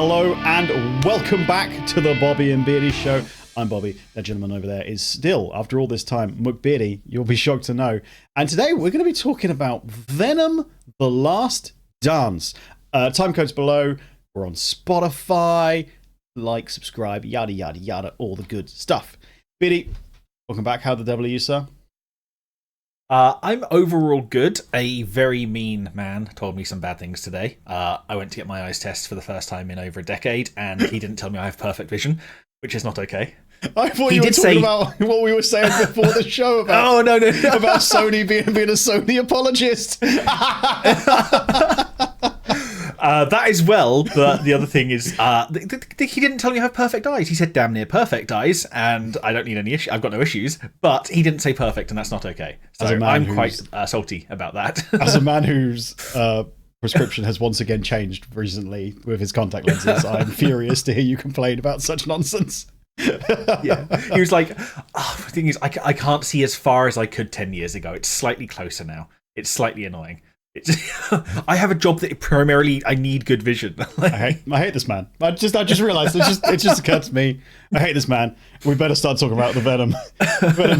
Hello and welcome back to the Bobby and Beardy Show. I'm Bobby. That gentleman over there is still, after all this time, McBeardy. You'll be shocked to know. And today we're going to be talking about Venom: The Last Dance. Time codes below. We're on Spotify. Like, subscribe, yada, yada, yada, all the good stuff. Beardy, welcome back. How the devil are you, sir? I'm overall good. A very mean man told me some bad things today. I went to get my eyes tested for the first time in over a decade, and he didn't tell me I have perfect vision, which is not okay. I thought you were talking about what we were saying before the show about. Oh, no. About Sony being a Sony apologist. That as well, but the other thing is, he didn't tell me I have perfect eyes. He said damn near perfect eyes, and I don't need any issues. I've got no issues, but he didn't say perfect, and that's not okay. So I'm quite salty about that. As a man whose prescription has once again changed recently with his contact lenses, I'm furious to hear you complain about such nonsense. Yeah, he was like, the thing is, I can't see as far as I could 10 years ago. It's slightly closer now. It's slightly annoying. I have a job that primarily I need good vision. I hate this man. I just realised it just occurred to me. I hate this man. We better start talking about the Venom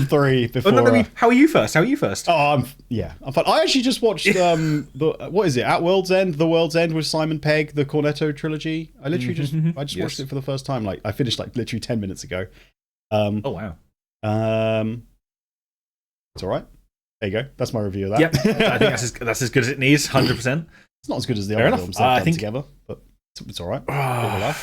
3 before. No, how are you first? Oh, I'm fine. I actually just watched what is it? At World's End, The World's End with Simon Pegg, the Cornetto trilogy. I literally just watched it for the first time. Like I finished like literally 10 minutes ago. Oh wow. It's all right. There you go. That's my review of that. Yep. I think that's as good as it needs. 100%. It's not as good as the other films they've done together, but it's all right. I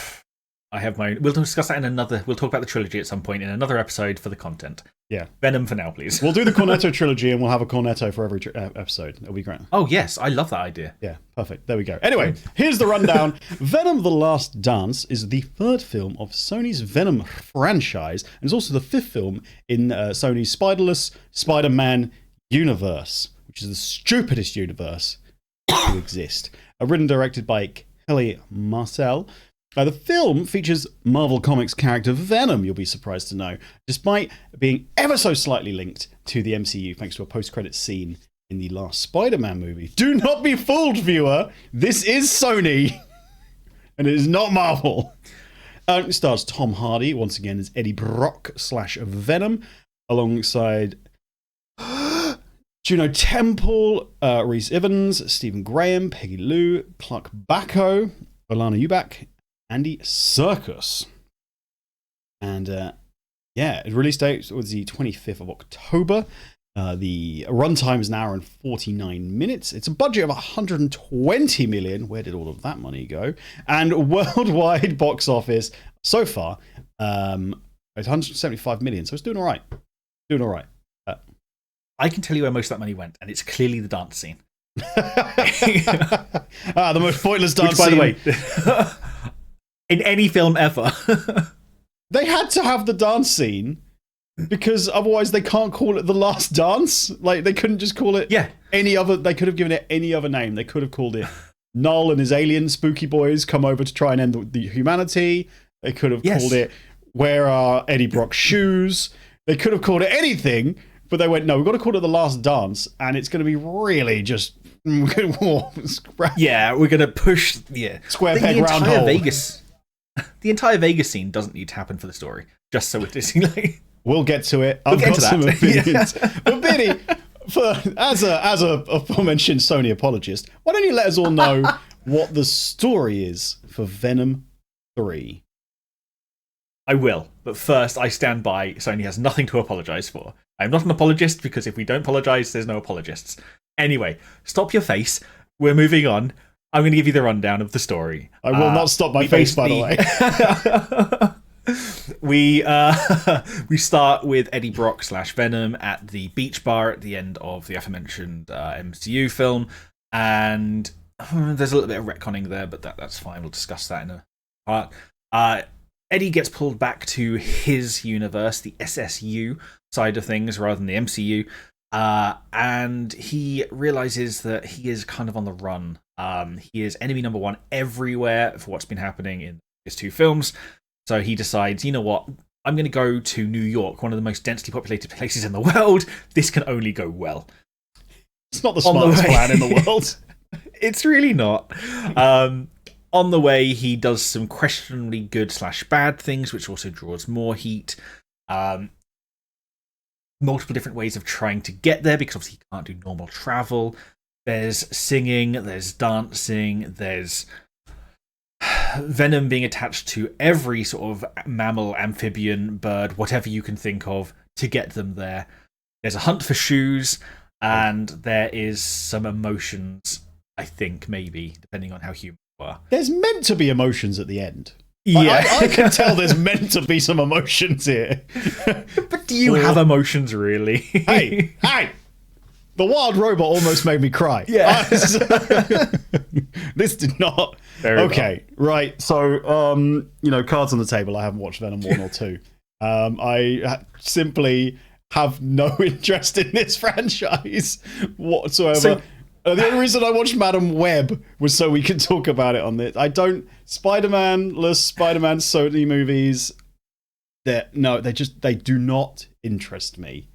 have my. We'll discuss that in another. We'll talk about the trilogy at some point in another episode for the content. Yeah. Venom for now, please. We'll do the Cornetto trilogy, and we'll have a Cornetto for every episode. It'll be great. Oh yes, I love that idea. Yeah, perfect. There we go. Anyway, here's the rundown. Venom: The Last Dance is the third film of Sony's Venom franchise, and it's also the fifth film in Sony's Spiderless Spider-Man universe, which is the stupidest universe to exist. Written and directed by Kelly Marcel. The film features Marvel Comics character Venom, you'll be surprised to know, despite being ever so slightly linked to the MCU thanks to a post-credits scene in the last Spider-Man movie. Do not be fooled, viewer. This is Sony, and it is not Marvel. It stars Tom Hardy, once again, as Eddie Brock / Venom, alongside Juno Temple, Rhys Ifans, Stephen Graham, Peggy Lou, Clark Bacco, Alana Ubach, Andy Serkis. And the release date was the 25th of October. The runtime is an hour and 49 minutes. It's a budget of 120 million. Where did all of that money go? And worldwide box office so far, it's 175 million. So it's doing all right. I can tell you where most of that money went, and it's clearly the dance scene. The most pointless dance scene. By the way, in any film ever. They had to have the dance scene because otherwise they can't call it The Last Dance. Like, they couldn't just call it any other. They could have given it any other name. They could have called it Null and his alien spooky boys come over to try and end the humanity. They could have called it Where Are Eddie Brock's Shoes? They could have called it anything. But they went, no, we've got to call it The Last Dance, and it's going to be really just... we're going to push... Square peg, round hole. The entire Vegas scene doesn't need to happen for the story, just so it is... We'll get to it. I've got some opinions. But Beardy, as a aforementioned Sony apologist, why don't you let us all know what the story is for Venom 3? I will, but first I stand by Sony has nothing to apologise for. I'm not an apologist because if we don't apologise, there's no apologists. Anyway, stop your face. We're moving on. I'm going to give you the rundown of the story. I will not stop my face, by the way. We start with Eddie Brock / Venom at the beach bar at the end of the aforementioned MCU film. And there's a little bit of retconning there, but that's fine. We'll discuss that in a part. Eddie gets pulled back to his universe, the SSU side of things, rather than the MCU. And he realizes that he is kind of on the run. He is enemy number one everywhere for what's been happening in his two films. So he decides, you know what? I'm going to go to New York, one of the most densely populated places in the world. This can only go well. It's not the smartest plan in the world. It's really not. On the way, he does some questionably good / bad things, which also draws more heat. Multiple different ways of trying to get there, because obviously he can't do normal travel. There's singing, there's dancing, there's Venom being attached to every sort of mammal, amphibian, bird, whatever you can think of to get them there. There's a hunt for shoes, and there is some emotions, I think, maybe, depending on how human you are. There's meant to be emotions at the end. Yeah. I can tell there's meant to be some emotions here. But do you have emotions, really? Hey! The wild robot almost made me cry. Yeah. This did not. Okay, right. So, cards on the table. I haven't watched Venom 1 or 2. I simply have no interest in this franchise whatsoever. So, the only reason I watched Madam Web was so we could talk about it on this. I don't... Spider-Man Sony movies, they do not interest me.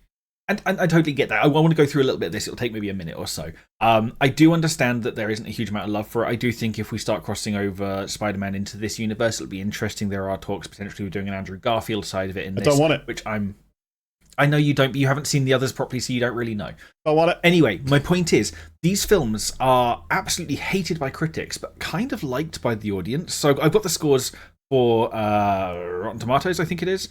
And I totally get that. I want to go through a little bit of this. It'll take maybe a minute or so. I do understand that there isn't a huge amount of love for it. I do think if we start crossing over Spider-Man into this universe, it'll be interesting. There are talks potentially of doing an Andrew Garfield side of it in this. I don't want it. Which I know you don't, but you haven't seen the others properly, so you don't really know. I want it. Anyway, my point is, these films are absolutely hated by critics, but kind of liked by the audience. So I've got the scores for Rotten Tomatoes, I think it is.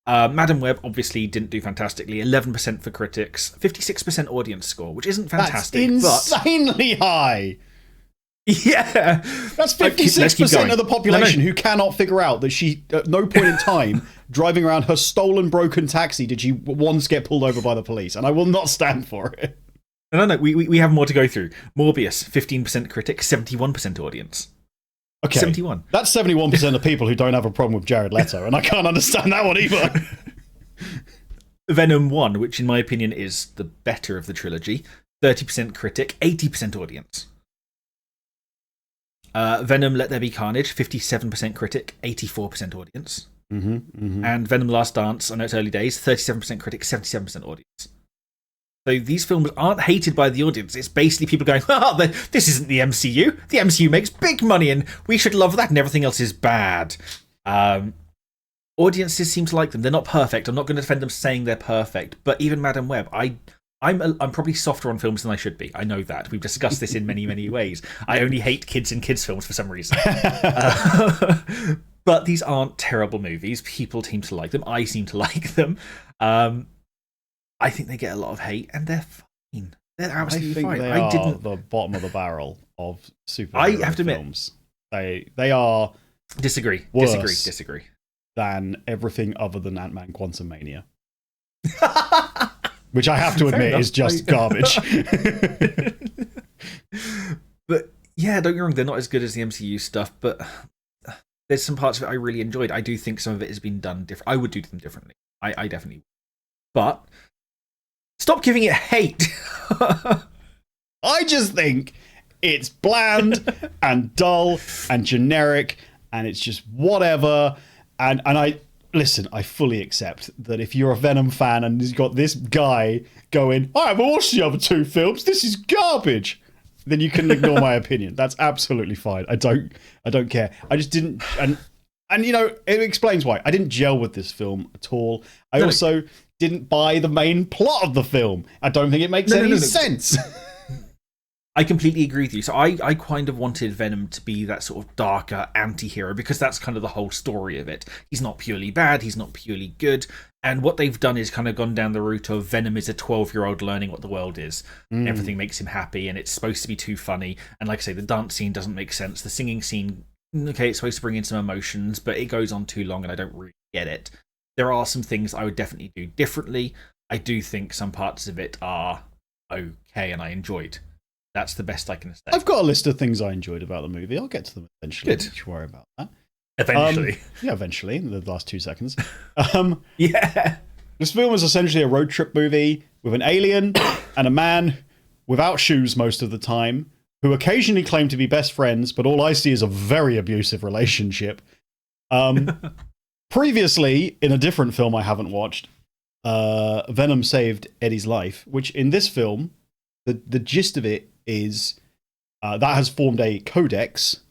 Madam Web obviously didn't do fantastically. 11% for critics, 56% audience score, which isn't fantastic. That's insanely high. Yeah. That's 56% of the population who cannot figure out that she, at no point in time, driving around her stolen, broken taxi, did she once get pulled over by the police. And I will not stand for it. No, we have more to go through. Morbius, 15% critic, 71% audience. Okay. 71. That's 71% of people who don't have a problem with Jared Leto, and I can't understand that one either. Venom 1, which in my opinion is the better of the trilogy, 30% critic, 80% audience. Venom Let There Be Carnage, 57% critic, 84% audience. And Venom Last Dance, I know it's early days, 37% critic, 77% audience. So these films aren't hated by the audience. It's basically people going, this isn't the MCU. The MCU makes big money and we should love that and everything else is bad. Audiences seem to like them. They're not perfect. I'm not going to defend them saying they're perfect. But even Madam Web, I'm probably softer on films than I should be. I know that. We've discussed this in many, many ways. I only hate kids in kids' films for some reason. But these aren't terrible movies. People seem to like them. I seem to like them. I think they get a lot of hate, and they're fine. They're absolutely fine. They are the bottom of the barrel of superhero films. They are disagree than everything other than Ant-Man Quantumania. Which I have to admit is just garbage. But yeah, don't get me wrong, they're not as good as the MCU stuff, but there's some parts of it I really enjoyed. I do think some of it has been done different. I would do them differently. I definitely would. But stop giving it hate. I just think it's bland and dull and generic and it's just whatever. And I listen, I fully accept that if you're a Venom fan and you've got this guy going, I haven't watched the other two films, this is garbage, then you can ignore my opinion. That's absolutely fine. I don't care. I just didn't, and it explains why. I didn't gel with this film at all. I also didn't buy the main plot of the film. I don't think it makes any sense. I completely agree with you. So I kind of wanted Venom to be that sort of darker anti-hero because that's kind of the whole story of it. He's not purely bad, he's not purely good. And what they've done is kind of gone down the route of Venom is a 12-year-old learning what the world is. Everything makes him happy and it's supposed to be too funny. And like I say, the dance scene doesn't make sense. The singing scene, okay, it's supposed to bring in some emotions, but it goes on too long and I don't really get it. There are some things I would definitely do differently. I do think some parts of it are okay and I enjoyed. That's the best I can say. I've got a list of things I enjoyed about the movie. I'll get to them eventually. Good. Don't you worry about that. Eventually. Eventually, in the last 2 seconds. Yeah. This film is essentially a road trip movie with an alien and a man without shoes most of the time, who occasionally claim to be best friends, but all I see is a very abusive relationship. Previously, in a different film I haven't watched, Venom saved Eddie's life, which in this film, the gist of it is that has formed a codex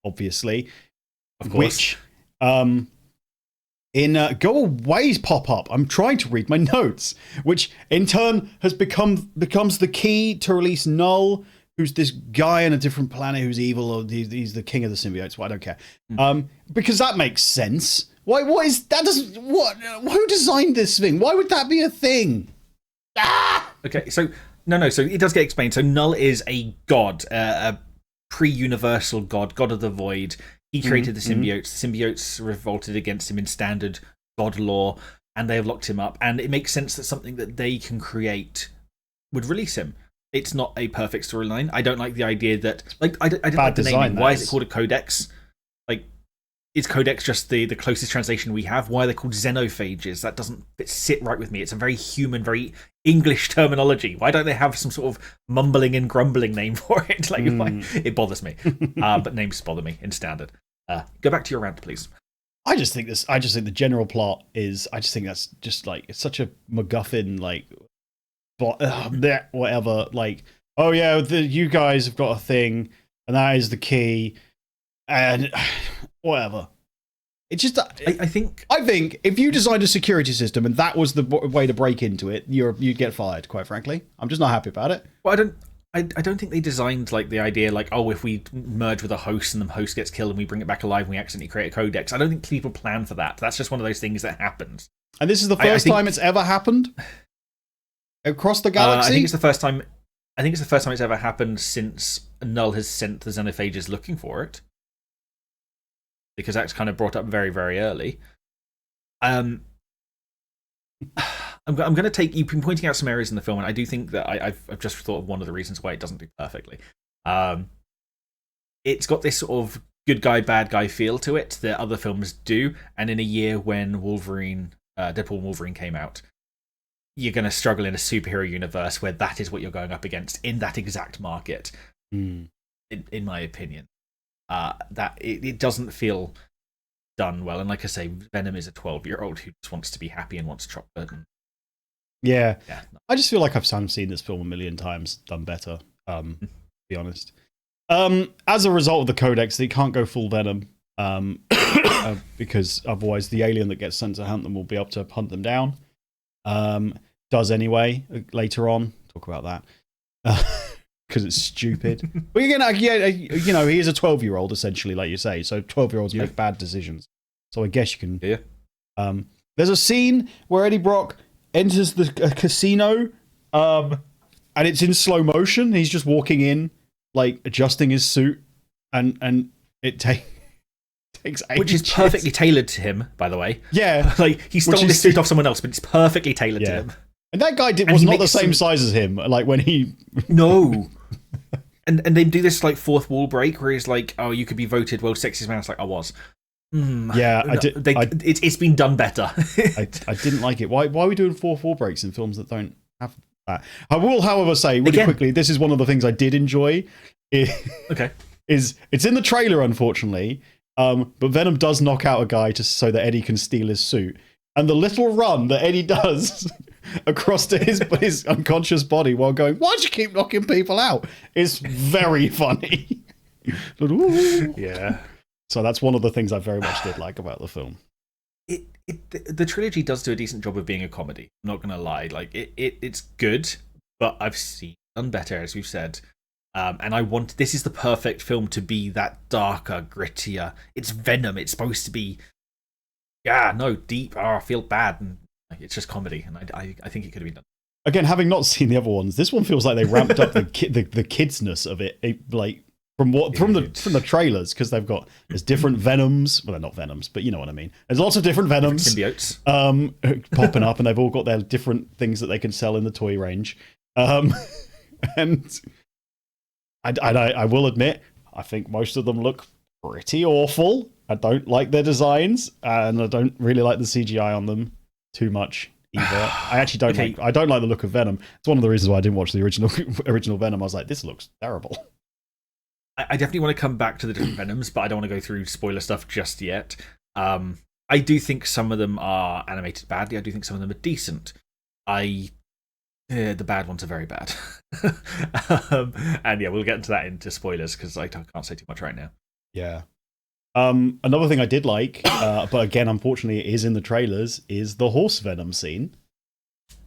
obviously. Of course. Which, in Go Away's pop-up, I'm trying to read my notes, which in turn becomes the key to release Null, who's this guy on a different planet who's evil, or he's the king of the symbiotes. Well, I don't care. Because that makes sense. Why? What is that? Who designed this thing? Why would that be a thing? Okay, so no. So it does get explained. So Null is a god, a pre-universal god of the void. He created the symbiotes. The symbiotes revolted against him in standard god law, and they have locked him up. And it makes sense that something that they can create would release him. It's not a perfect storyline. I don't like the idea that, like, I don't like the naming. Why is it called a codex? Like, is codex just the closest translation we have? Why are they called xenophages? That doesn't sit right with me. It's a very human, very English terminology. Why don't they have some sort of mumbling and grumbling name for it? Like, it bothers me. But names bother me in standard. Go back to your rant, please. I just think the general plot is. I just think that's just like it's such a MacGuffin, like, whatever. Like, oh yeah, you guys have got a thing, and that is the key, and whatever. It's just I think if you designed a security system and that was the way to break into it, you'd get fired. Quite frankly, I'm just not happy about it. Well, I don't think they designed like the idea like, oh, if we merge with a host and the host gets killed and we bring it back alive and we accidentally create a codex. I don't think people plan for that. That's just one of those things that happens. And this is the first time it's ever happened across the galaxy. I think it's the first time. I think it's the first time it's ever happened since Null has sent the xenophages looking for it, because that's kind of brought up very, very early. I'm going to take. You've been pointing out some areas in the film, and I do think that I've just thought of one of the reasons why it doesn't do perfectly. It's got this sort of good guy, bad guy feel to it that other films do, and in a year when Deadpool and Wolverine came out, you're going to struggle in a superhero universe where that is what you're going up against in that exact market. In my opinion, that it doesn't feel done well, and like I say, Venom is a 12-year-old who just wants to be happy and wants chocolate. Yeah. No. I just feel like I've seen this film a million times, done better, to be honest. As a result of the codex, they can't go full Venom, because otherwise the alien that gets sent to hunt them will be able to hunt them down. Does anyway, later on. Talk about that. Because it's stupid. But again, you know, he is a 12-year-old, essentially, like you say, so 12-year-olds make bad decisions. So I guess you can... Yeah. There's a scene where Eddie Brock enters the casino, and it's in slow motion. He's just walking in, like, adjusting his suit, and it takes ages. Which is perfectly tailored to him, by the way. Yeah. Like, he stole this suit off someone else, but it's perfectly tailored to him. And that guy was not the same size as him, like, when he... No. And they do this, like, fourth wall break, where he's like, oh, you could be voted world's sexiest man. It's like, I was. Yeah, I did. It's been done better. I didn't like it. Why are we doing fourth wall breaks in films that don't have that? I will, however, say really quickly, this is one of the things I did enjoy. Okay, it's in the trailer, unfortunately, but Venom does knock out a guy so that Eddie can steal his suit, and the little run that Eddie does across to his unconscious body while going, "Why do you keep knocking people out?" is very funny. Yeah. So that's one of the things I very much did like about the film. The trilogy does do a decent job of being a comedy. I'm not going to lie. Like it's good, but I've seen done better, as we've said. And this is the perfect film to be that darker, grittier. It's Venom. It's supposed to be, deep. I feel bad, and it's just comedy. And I think it could have been done. Again, having not seen the other ones, this one feels like they ramped up the kidsness of it. Like. From the trailers, because there's different Venoms. Well, they're not Venoms, but you know what I mean. There's lots of different Venoms, symbiotes, popping up, and they've all got their different things that they can sell in the toy range. And I will admit, I think most of them look pretty awful. I don't like their designs, and I don't really like the CGI on them too much either. I actually don't like. I don't like the look of Venom. It's one of the reasons why I didn't watch the original Venom. I was like, this looks terrible. I definitely want to come back to the different Venoms, but I don't want to go through spoiler stuff just yet. I do think some of them are animated badly. I do think some of them are decent. The bad ones are very bad. And yeah, we'll get into spoilers because I can't say too much right now. Yeah. Another thing I did like, but again, unfortunately, it is in the trailers, is the horse Venom scene.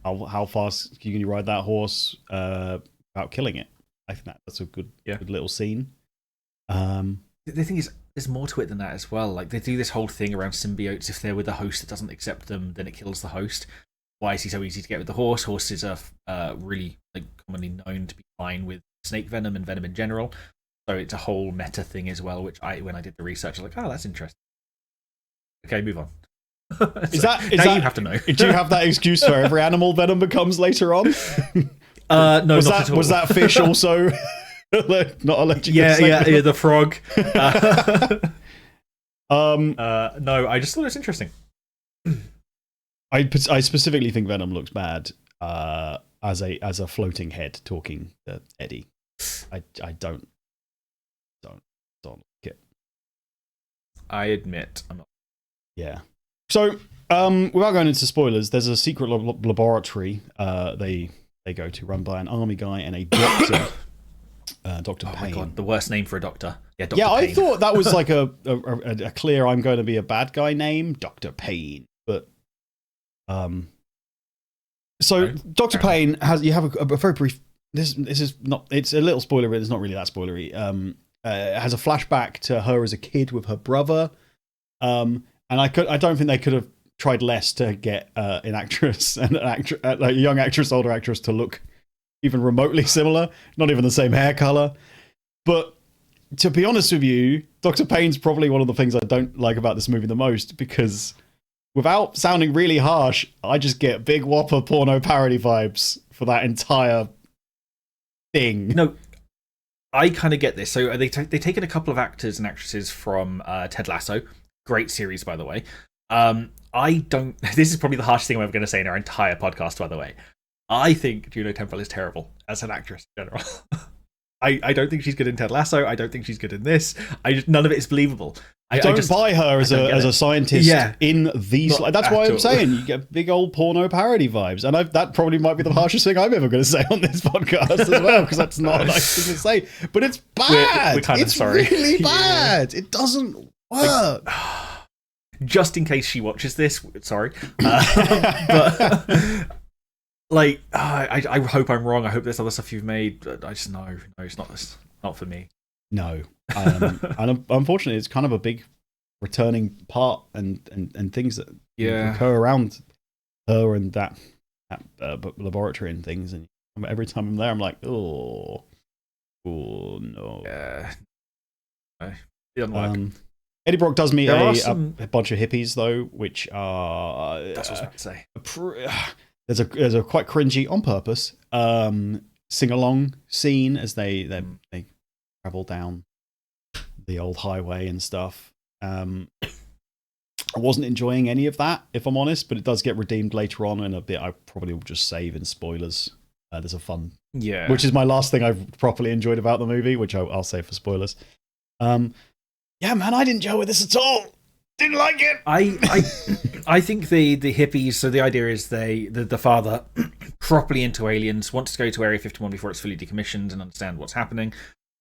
How fast can you ride that horse without killing it? I think that's a good little scene. The thing is, there's more to it than that as well. Like, they do this whole thing around symbiotes. If they're with a host that doesn't accept them, then it kills the host. Why is he so easy to get with the horse? Horses are really commonly known to be fine with snake venom and venom in general. So it's a whole meta thing as well, which when I did the research, I was like, oh, that's interesting. Okay, move on. Is that you have to know? Do you have that excuse for every animal venom becomes later on? No, not at all. Was that fish also not allergic? Yeah, the frog. No, I just thought it was interesting. I specifically think Venom looks bad as a floating head talking to Eddie. I don't like it. I admit, I'm not. Yeah. So, without going into spoilers, there's a secret laboratory they go to, run by an army guy and a doctor. Dr. Payne. My God, the worst name for a doctor. Yeah, Dr. Yeah, Payne. I thought that was like a clear I'm going to be a bad guy name, Dr. Payne. But so Dr. Payne you have a very brief. This is not. It's a little spoiler, but it's not really that spoilery. It has a flashback to her as a kid with her brother. And I don't think they could have tried less to get an actress and a young actress, older actress to look even remotely similar. Not even the same hair color. But to be honest with you, Dr. Payne's probably one of the things I don't like about this movie the most, because without sounding really harsh, I just get big whopper porno parody vibes for that entire thing. No, I kind of get this. So they've taken a couple of actors and actresses from Ted Lasso. Great series, by the way. This is probably the harshest thing I'm ever going to say in our entire podcast, by the way. I think Juno Temple is terrible as an actress in general. I don't think she's good in Ted Lasso. I don't think she's good in this. None of it is believable. I don't buy her as a scientist in these. That's why I'm saying you get big old porno parody vibes, and that probably might be the harshest thing I'm ever going to say on this podcast as well, because that's not a nice thing to say. But it's bad. It's really bad. It doesn't work. Just in case she watches this, sorry, but I hope I'm wrong. I hope there's other stuff you've made. I just no, it's not for me. No, and unfortunately, it's kind of a big returning part and things that occur around her and that laboratory and things. And every time I'm there, I'm like, oh no. Yeah, it doesn't work. Eddie Brock does meet a bunch of hippies though, which are that's what I was about to say. There's a quite cringy on purpose sing along scene as they travel down the old highway and stuff. I wasn't enjoying any of that, if I'm honest, but it does get redeemed later on in a bit. I probably will just save in spoilers. There's a fun, which is my last thing I've properly enjoyed about the movie, which I'll save for spoilers. Yeah, man, I didn't gel with this at all. Didn't like it. I think the hippies. So the idea is the father, properly into aliens, wants to go to Area 51 before it's fully decommissioned and understand what's happening.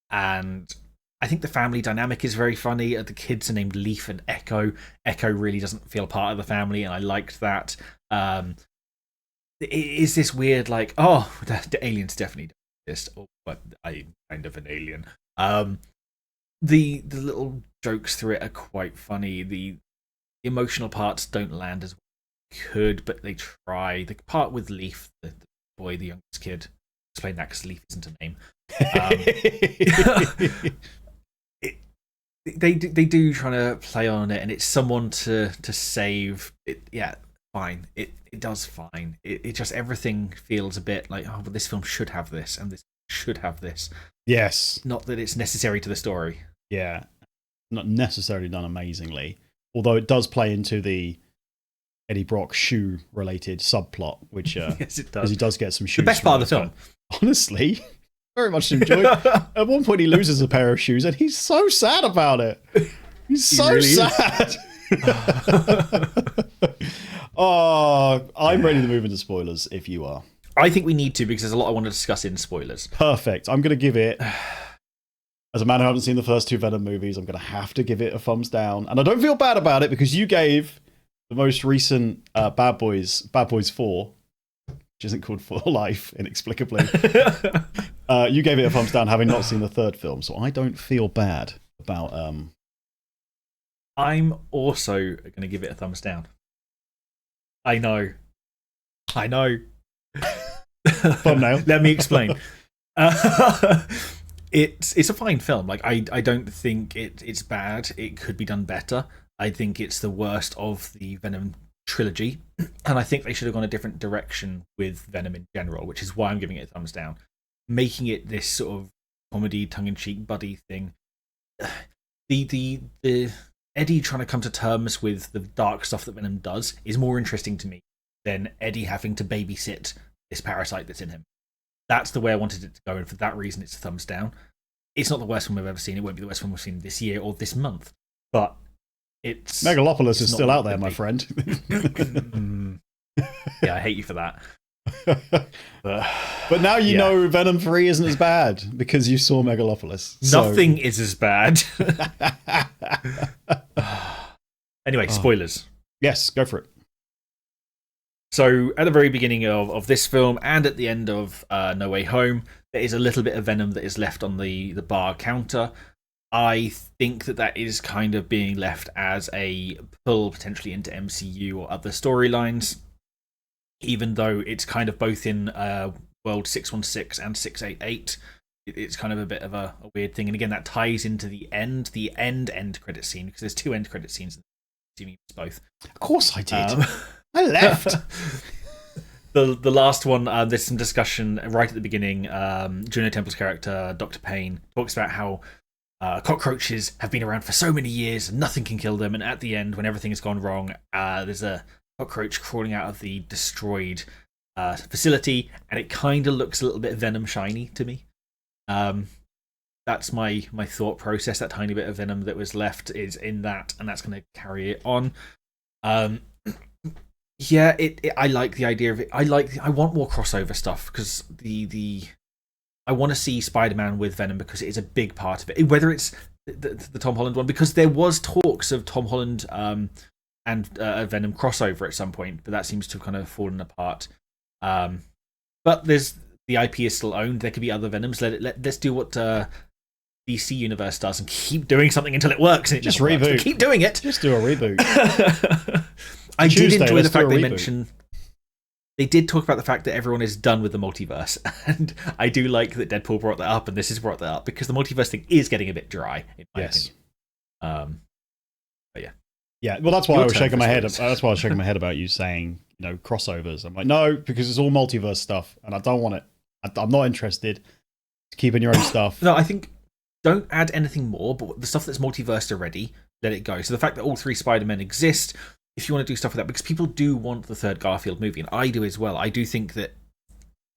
And I think the family dynamic is very funny. The kids are named Leaf and Echo. Echo really doesn't feel part of the family, and I liked that. It is this weird, like, the aliens definitely don't exist, but I'm kind of an alien. The little jokes through it are quite funny. The emotional parts don't land as well as they could, but they try. The part with Leaf, the boy, the youngest kid, explain that because Leaf isn't a name. They do trying to play on it, and it's someone to save. Fine. It does fine. It just, everything feels a bit like, but this film should have this, and this should have this. Yes. Not that it's necessary to the story. Yeah. Not necessarily done amazingly. Although it does play into the Eddie Brock shoe related subplot, which yes, it does. Because he does get some shoes. The best part of the film. Honestly, very much enjoyed. At one point he loses a pair of shoes and he's so sad about it. He's so really sad. I'm ready to move into spoilers if you are. I think we need to, because there's a lot I want to discuss in spoilers. Perfect. I'm going to give it as a man who hasn't seen the first two Venom movies, I'm going to have to give it a thumbs down. And I don't feel bad about it because you gave the most recent Bad Boys 4, which isn't called For Life, inexplicably. You gave it a thumbs down having not seen the third film, so I don't feel bad about... I'm also going to give it a thumbs down. I know. Thumbnail. Let me explain. It's a fine film. Like I don't think it's bad. It could be done better. I think it's the worst of the Venom trilogy, and I think they should have gone a different direction with Venom in general, which is why I'm giving it a thumbs down. Making it this sort of comedy, tongue-in-cheek buddy thing. The Eddie trying to come to terms with the dark stuff that Venom does is more interesting to me than Eddie having to babysit this parasite that's in him. That's the way I wanted it to go, and for that reason, it's a thumbs down. It's not the worst film I've ever seen. It won't be the worst film we've seen this year or this month, but it's... Megalopolis is still out there, my friend. Yeah, I hate you for that. But now you know Venom 3 isn't as bad because you saw Megalopolis. Nothing is as bad. Anyway, spoilers. Yes, go for it. So, at the very beginning of this film and at the end of No Way Home, there is a little bit of Venom that is left on the bar counter. I think that is kind of being left as a pull potentially into MCU or other storylines, even though it's kind of both in World 616 and 688. It's kind of a bit of a weird thing. And again, that ties into the end credit scene, because there's two end credit scenes. Both. Of course I did. I left. The last one, there's some discussion right at the beginning. Juno Temple's character, Dr. Payne, talks about how cockroaches have been around for so many years and nothing can kill them. And at the end, when everything has gone wrong, there's a cockroach crawling out of the destroyed facility, and it kind of looks a little bit Venom shiny to me. That's my thought process. That tiny bit of Venom that was left is in that, and that's going to carry it on. Yeah, I like the idea of it. I want more crossover stuff, because I want to see Spider-Man with Venom, because it is a big part of it. Whether it's the Tom Holland one, because there was talks of Tom Holland and Venom crossover at some point, but that seems to have kind of fallen apart. But the IP is still owned. There could be other Venoms. Let's do what DC Universe does and keep doing something until it works. And it just reboot. Works. Keep doing it. Just do a reboot. I did enjoy the fact they mentioned. They did talk about the fact that everyone is done with the multiverse, and I do like that Deadpool brought that up, and this has brought that up, because the multiverse thing is getting a bit dry, in my opinion. But yeah. Yeah, well, that's why I was shaking my head. That's why I was shaking my head about you saying, crossovers. I'm like, no, because it's all multiverse stuff, and I don't want it. I'm not interested. Keep in your own stuff. No, I think don't add anything more, but the stuff that's multiversed already, let it go. So the fact that all three Spider-Men exist, if you want to do stuff with that, because people do want the third Garfield movie, and I do as well. I do think that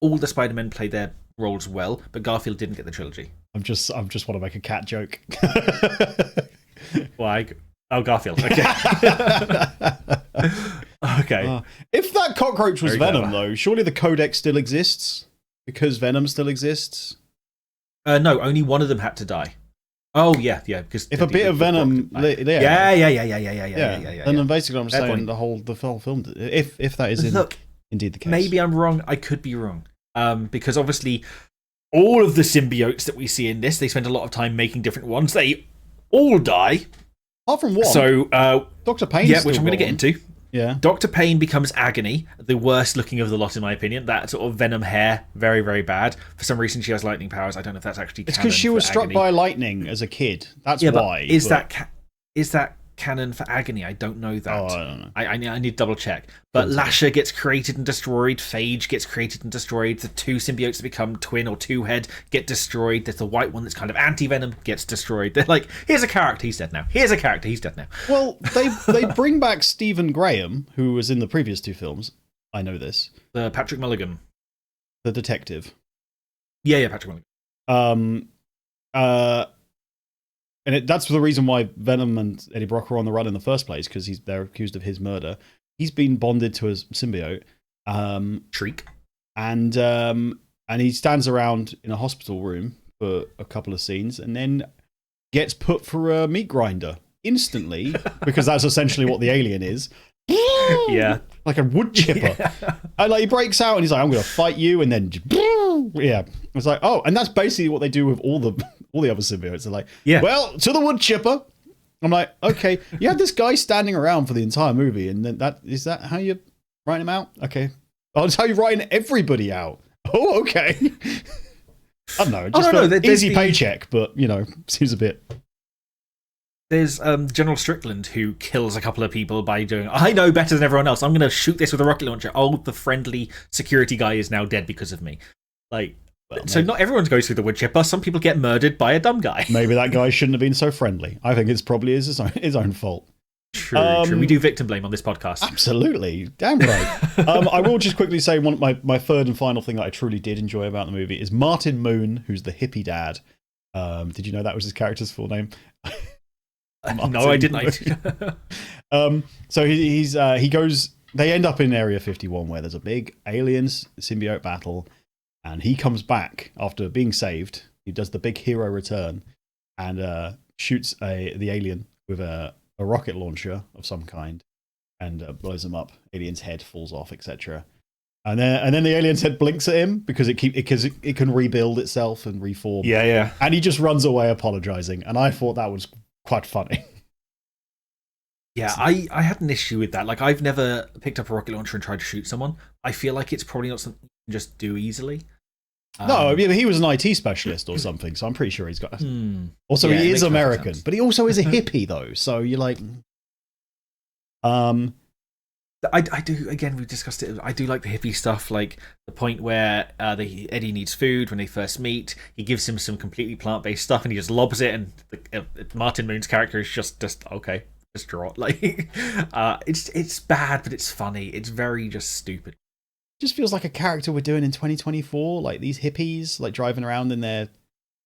all the Spider-Men play their roles well, but Garfield didn't get the trilogy. I just want to make a cat joke. Why? Oh, Garfield. Okay. Okay. If that cockroach was Venom, though, surely the Codex still exists? Because Venom still exists? No, only one of them had to die. Oh, yeah. Because if a bit of Venom... Yeah. And then basically I'm saying the whole film... If that is indeed the case. Maybe I'm wrong. I could be wrong. Because obviously, all of the symbiotes that we see in this, they spend a lot of time making different ones. They all die. Apart from one. So, Dr. Payne, which I'm going to get into. Yeah. Dr. Payne becomes Agony, the worst looking of the lot, in my opinion. That sort of Venom hair, very, very bad. For some reason, she has lightning powers. I don't know if that's actually canon. It's because she was struck by lightning as a kid. That's why. Is that canon for Agony? I don't know that. Oh, I don't know. I need to double check. But Lasher gets created and destroyed. Phage gets created and destroyed. The two symbiotes that become twin or two-head get destroyed. There's the white one that's kind of anti-Venom, gets destroyed. They're like, here's a character, he's dead now. Here's a character, he's dead now. Well, they bring back Stephen Graham, who was in the previous two films. I know this. Patrick Mulligan. The detective. Yeah, Patrick Mulligan. And that's the reason why Venom and Eddie Brock are on the run in the first place, because they're accused of his murder. He's been bonded to a symbiote. Shriek. And he stands around in a hospital room for a couple of scenes and then gets put for a meat grinder instantly because that's essentially what the alien is. Yeah, like a wood chipper. Yeah. And like he breaks out and he's like, "I'm going to fight you," and then yeah, it's like, oh, and that's basically what they do with all the other symbiotes. They're like, yeah, well, to the wood chipper. I'm like, okay, you had this guy standing around for the entire movie, and then is that how you write him out? Okay, oh, that's how you write everybody out. Oh, okay. I don't know. Just easy paycheck, but seems a bit. There's General Strickland who kills a couple of people by doing, I know better than everyone else. I'm going to shoot this with a rocket launcher. Oh, the friendly security guy is now dead because of me. Like, well, so not everyone goes through the wood chipper. Some people get murdered by a dumb guy. Maybe that guy shouldn't have been so friendly. I think it's probably his own fault. True. We do victim blame on this podcast. Absolutely. Damn right. I will just quickly say my third and final thing that I truly did enjoy about the movie is Martin Moon, who's the hippie dad. Did you know that was his character's full name? No, I didn't. So he goes. They end up in Area 51 where there's a big aliens symbiote battle, and he comes back after being saved. He does the big hero return and shoots the alien with a rocket launcher of some kind and blows him up. Alien's head falls off, etc. And then the alien's head blinks at him because it can rebuild itself and reform. Yeah. And he just runs away apologizing. And I thought that was quite funny. Yeah, I had an issue with that. Like, I've never picked up a rocket launcher and tried to shoot someone. I feel like it's probably not something you can just do easily. No, he was an IT specialist or something, so I'm pretty sure he's got. Also, he is American, but he also is a hippie though. So you're like, I do. Again, we discussed it. I do like the hippie stuff, like the point where Eddie needs food when they first meet. He gives him some completely plant-based stuff, and he just lobs it. And Martin Moon's character is just okay, just draw it. Like, it's bad, but it's funny. It's very just stupid. Just feels like a character we're doing in 2024, like these hippies, like driving around in their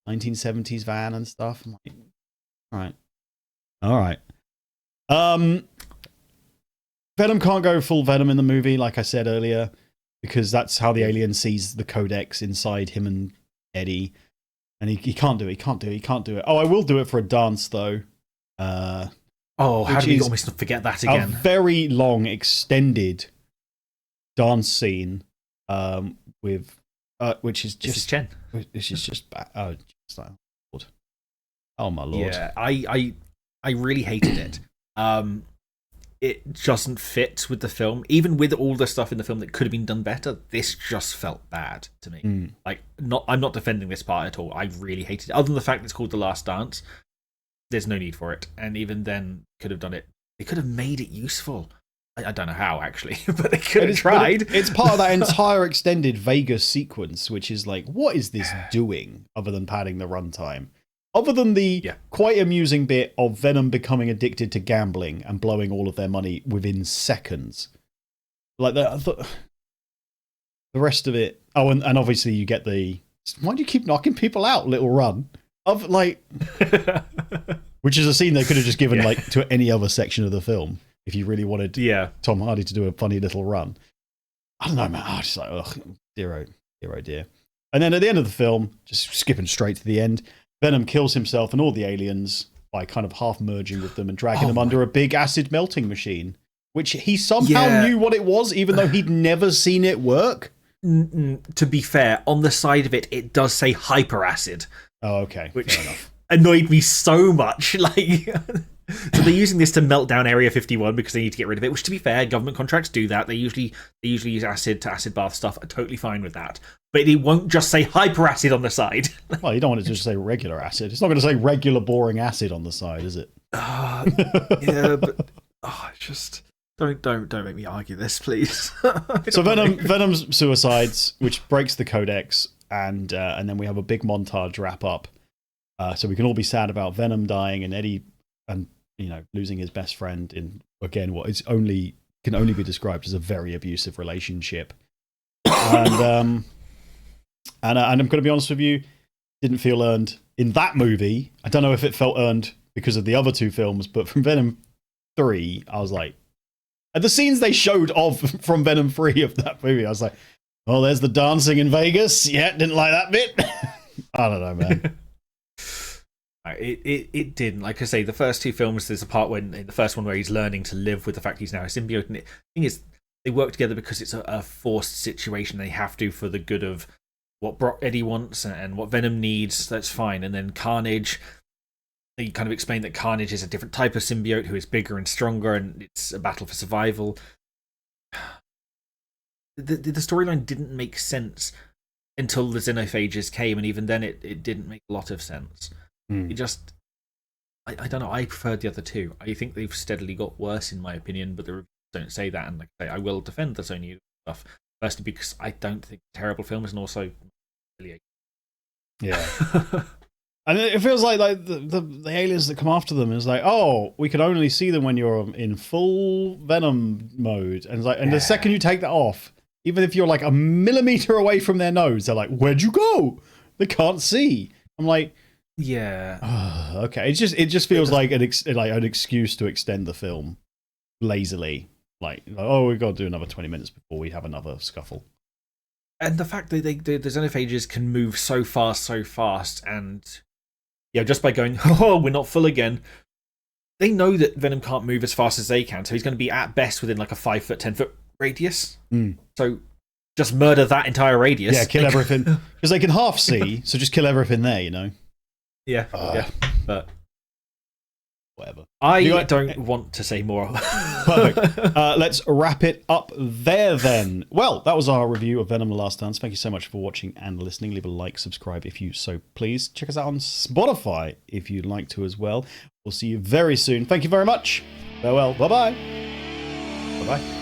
1970s van and stuff. I'm like, all right. Venom can't go full Venom in the movie, like I said earlier, because that's how the alien sees the codex inside him and Eddie, and he can't do it. He can't do it. Oh, I will do it for a dance though. How do you almost forget that again? A very long, extended dance scene with which is just Chen. Which is just bad. Oh my lord. Yeah, I really hated it. It doesn't fit with the film. Even with all the stuff in the film that could have been done better, this just felt bad to me. Like, I'm not defending this part at all. I really hated it. Other than the fact that it's called The Last Dance, there's no need for it. And even then, could have done it. They could have made it useful. I don't know how, actually, but they could have tried. It's part of that entire extended Vegas sequence, which is like, what is this doing other than padding the runtime? Other than the quite amusing bit of Venom becoming addicted to gambling and blowing all of their money within seconds. Like, the rest of it... Oh, and obviously you get the... Why do you keep knocking people out, little run? Of, like... Which is a scene they could have just given like to any other section of the film. If you really wanted Tom Hardy to do a funny little run. I don't know, man. I was just like, ugh, dear, oh dear. And then at the end of the film, just skipping straight to the end, Venom kills himself and all the aliens by kind of half merging with them and dragging them under a big acid melting machine, which he somehow knew what it was, even though he'd never seen it work. To be fair, on the side of it, it does say hyperacid. Oh, okay. Which annoyed me so much. Like, so they're using this to melt down Area 51 because they need to get rid of it, which, to be fair, government contracts do that. They usually use acid to acid bath stuff. I'm totally fine with that. But it won't just say hyperacid on the side. Well, you don't want it to just say regular acid. It's not going to say regular boring acid on the side, is it? Yeah, but just don't make me argue this, please. So Venom's suicides, which breaks the codex, and then we have a big montage wrap up. So we can all be sad about Venom dying and Eddie, and losing his best friend in again what can only be described as a very abusive relationship. And I'm going to be honest with you, didn't feel earned in that movie. I don't know if it felt earned because of the other two films, but from Venom 3, I was like, the scenes they showed from Venom 3 of that movie, I was like, oh, there's the dancing in Vegas. Yeah, didn't like that bit. I don't know, man. It didn't. Like I say, the first two films, there's a part when in the first one where he's learning to live with the fact he's now a symbiote, and the thing is, they work together because it's a forced situation. They have to for the good of what Eddie wants and what Venom needs. That's fine. And then Carnage, they kind of explain that Carnage is a different type of symbiote who is bigger and stronger, and it's a battle for survival. The storyline didn't make sense until the Xenophages came, and even then it didn't make a lot of sense. It just, I don't know, I preferred the other two. I think they've steadily got worse in my opinion, but the reviews don't say that, and like I say, I will defend the Sony stuff, firstly because I don't think it's terrible films, and also yeah. And it feels like the aliens that come after them is like, oh, we can only see them when you're in full Venom mode, and it's like, and the second you take that off, even if you're like a millimeter away from their nose, they're like, where'd you go? They can't see. I'm like, yeah, okay. It just feels like an excuse to extend the film lazily. Like, oh, we've got to do another 20 minutes before we have another scuffle. And the fact that the Xenophages can move so fast, and just by going, oh, we're not full again, they know that Venom can't move as fast as they can, so he's going to be at best within like a 5 foot, 10 foot radius. So just murder that entire radius. Yeah, kill everything. Because they can half see, so just kill everything there, you know? Yeah, but whatever. I don't want to say more. Perfect. Let's wrap it up there then. Well, that was our review of Venom: The Last Dance. Thank you so much for watching and listening. Leave a like, subscribe if you so please. Check us out on Spotify if you'd like to as well. We'll see you very soon. Thank you very much. Farewell. Bye-bye. Bye-bye.